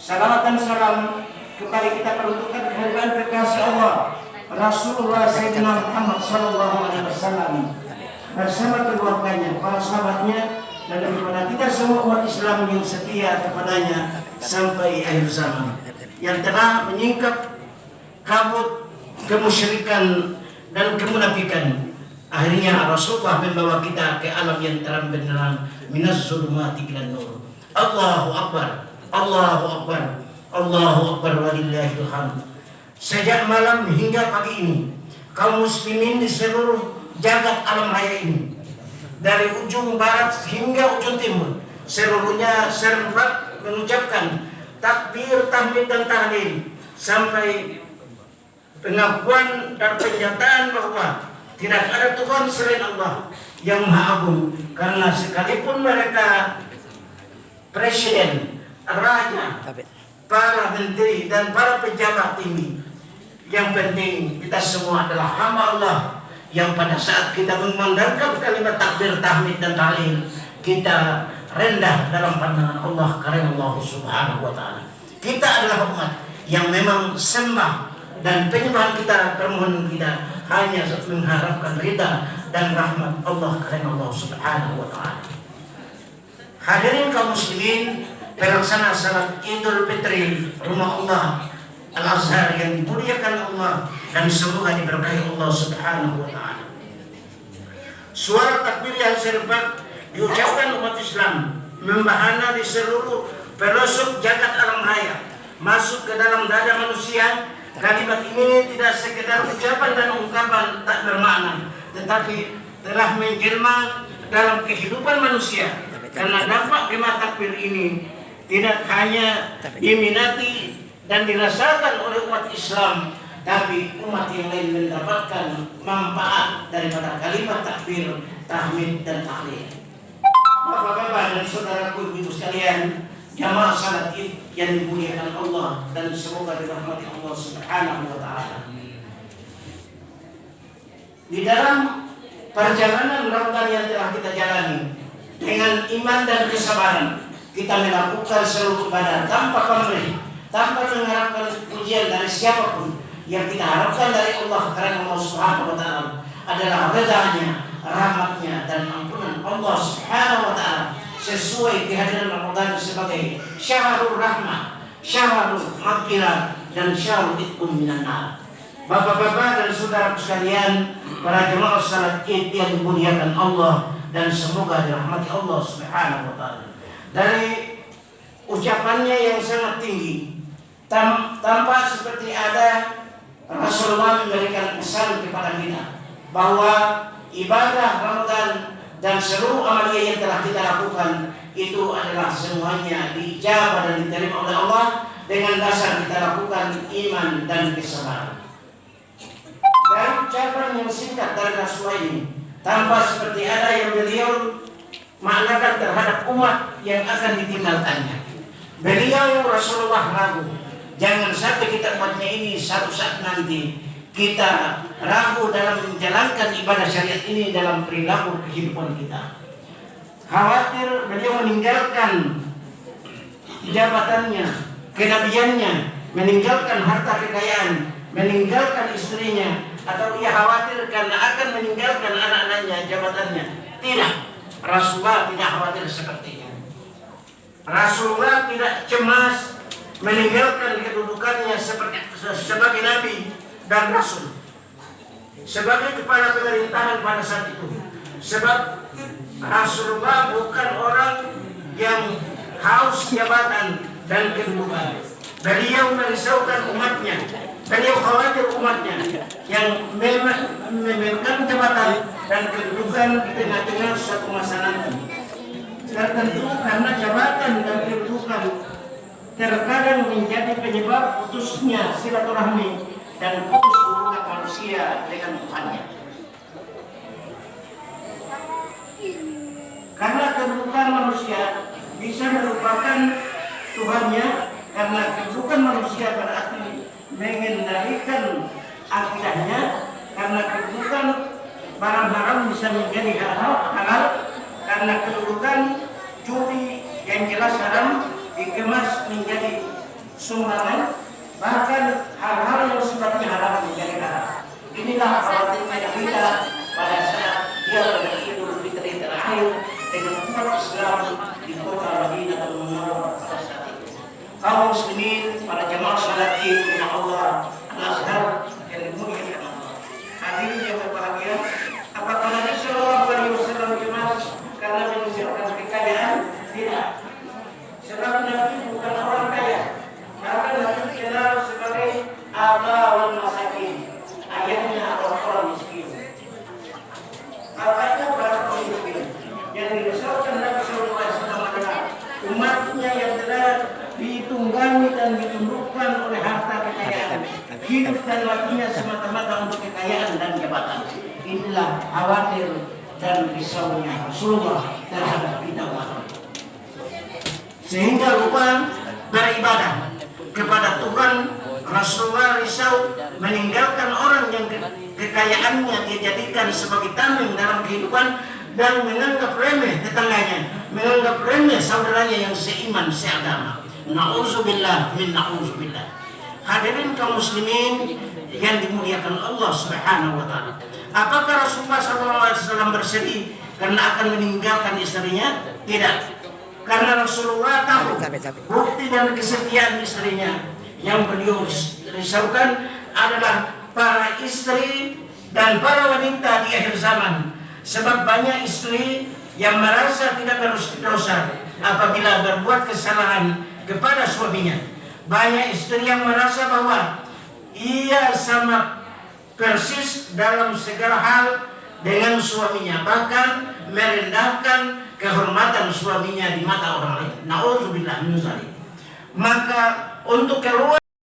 Salawat dan salam kepada kita peruntukan kehadiran kekasih Allah Rasulullah Sayyidina Muhammad SAW bersama keluarganya, para sahabatnya, dan kepada kita semua umat Islam yang setia kepadanya sampai akhir zaman, yang telah menyingkap kabut kemusyrikan dan kemunafikan. Akhirnya Rasulullah membawa kita ke alam yang terang benderang, minaz zulumati ilan nur. Allahu Akbar, Allahu Akbar, Allahu Akbar, walillahil hamd. Sejak malam hingga pagi ini, kaum muslimin di seluruh jagat alam raya ini, dari ujung barat hingga ujung timur, seluruhnya serempak mengucapkan takbir, tahmid dan tahlil sampai pengakuan dan pernyataan bahwa tidak ada Tuhan selain Allah yang Maha Agung. Karena sekalipun mereka presiden, raja, para menteri dan para pejabat tinggi, yang penting kita semua adalah hamba Allah yang pada saat kita memandangkan kalimat takbir, tahmid dan tahlil, kita rendah dalam pandangan Allah karena Allah Subhanahu wa taala. Kita adalah umat yang memang sembah dan penyembahan kita, permohonan kita hanya mengharapkan ridha dan rahmat Allah karena Allah Subhanahu wa taala. Hadirin kaum muslimin, pelaksana salat Idul Fitri rumah Allah Al-Azhar yang dimuliakan Allah dan semoga diberkahi Allah Subhanahu wa taala. Suara takbir yang serempak diucapkan umat Islam membahana di seluruh pelosok jagat alam raya, masuk ke dalam dada manusia. Kalimat ini tidak sekedar ucapan dan ungkapan tak bermakna, tetapi telah menjelma dalam kehidupan manusia. Karena dampak kalimat takbir ini tidak hanya diminati dan dirasakan oleh umat Islam, tapi umat yang lain mendapatkan manfaat daripada kalimat takbir, tahmid dan tahlil. Bapak-bapak dan saudaraku, ibu sekalian, jamaah salat Id yang dimuliakan Allah dan semoga dirahmati Allah Subhanahu wa taala. Di dalam perjalanan Ramadan yang telah kita jalani dengan iman dan kesabaran, kita melakukan seluruh ibadah tanpa pamrih, tanpa mengharapkan pujian dari siapapun. Yang kita harapkan dari Allah karena Allah Subhanahu wa taala adalah ridha-Nya, rahmat-Nya dan ampunan Allah Subhanahu wa taala, sesuai kehadiran Ramadan sebagai syahrul rahmah, syahrul maghfirah dan syahrul itqum minan nar. Bapak-bapak dan saudara sekalian, para jemaah salat Id yang dimuliakan Allah dan semoga dirahmati Allah Subhanahu wa taala. Dari ucapannya yang sangat tinggi, tanpa seperti ada Rasulullah memberikan pesan kepada kita bahwa ibadah Ramadan dan seluruh amalia yang telah kita lakukan itu adalah semuanya diijabah dan diterima oleh Allah dengan dasar kita lakukan iman dan kesabaran. Dari ucapan yang singkat dari Rasulullah ini, tanpa seperti ada yang beliau maknakan terhadap umat yang akan ditinggalkannya. Beliau Rasulullah ragu, jangan sampai kita umatnya ini satu saat nanti kita ragu dalam menjalankan ibadah syariat ini dalam perilaku kehidupan kita. Khawatir beliau meninggalkan jabatannya, kenabiannya, meninggalkan harta kekayaan, meninggalkan istrinya, atau ia khawatir karena akan meninggalkan anak-anaknya, jabatannya. Tidak, Rasulullah tidak khawatir sepertinya. Rasulullah tidak cemas meninggalkan kedudukannya sebagai Nabi dan Rasul, sebagai kepala pemerintahan pada saat itu. Sebab Rasulullah bukan orang yang haus jabatan dan kedudukan. Beliau merisaukan umatnya, beliau khawatir umatnya yang memegang jabatan dan kedudukan di tengah-tengah suatu masa nanti. Dan tentu karena jabatan dan kedudukan terkadang menjadi penyebab putusnya silaturahmi dan putus hubungan manusia dengan Tuhannya. Karena kedudukan manusia bisa merupakan Tuhannya, karena kedudukan manusia berarti mengendalikan akidahnya, karena kedudukan barang haram bisa menjadi halal, karena kedudukan curi yang jelas haram dikemas menjadi sumbangan, bahkan hal-hal yang sifatnya haram menjadi haram. Inilah khawatirnya kita pada saat dia Idul Fitri terakhir dengan umat Islam di kota Madinah Munawwarah pada saat itu. Kaum muslimin, para jamaah salat Id yang Allah Al-Azhar yang dimuliakan Allah. Hadirin yang berbahagia, apakah Nabi Sallallahu Alaihi Wasallam cemas karena menunjukkan kekayaan? Tidak. Sebab Nabi bukan orang kaya. Bahkan Nabi dikenal sebagai Abawal Masakin, ayahnya orang-orang miskin. Bapaknya orang miskin. Yang dirisaukan Nabi Sallallahu Alaihi Wasallam adalah umatnya yang telah ditunggangi dan ditundukkan oleh harta kekayaan, hidup dan matinya semata-mata untuk kekayaan dan jabatan. Inilah khawatir dan risaunya Rasulullah terhadap kita umat. Sehingga lupa beribadah kepada Tuhan. Rasulullah risau meninggalkan orang yang kekayaannya dijadikan sebagai tameng dalam kehidupan dan menganggap remeh tetangganya, menganggap remeh saudaranya yang seiman seagama. Na'udzubillah min na'udzubillah. Hadirin kaum muslimin yang dimuliakan Allah Subhanahu wa taala. Apakah Rasulullah SAW bersedih karena akan meninggalkan istrinya? Tidak. Karena Rasulullah tahu bukti dan kesetiaan istrinya. Yang beliau risaukan adalah para istri dan para wanita di akhir zaman. Sebab banyak istri yang merasa tidak berdosa apabila berbuat kesalahan kepada suaminya. Banyak istri yang merasa bahwa ia sama persis dalam segala hal dengan suaminya, bahkan merendahkan kehormatan suaminya di mata orang lain. Na'udzubillah min dzalik. Maka untuk keluar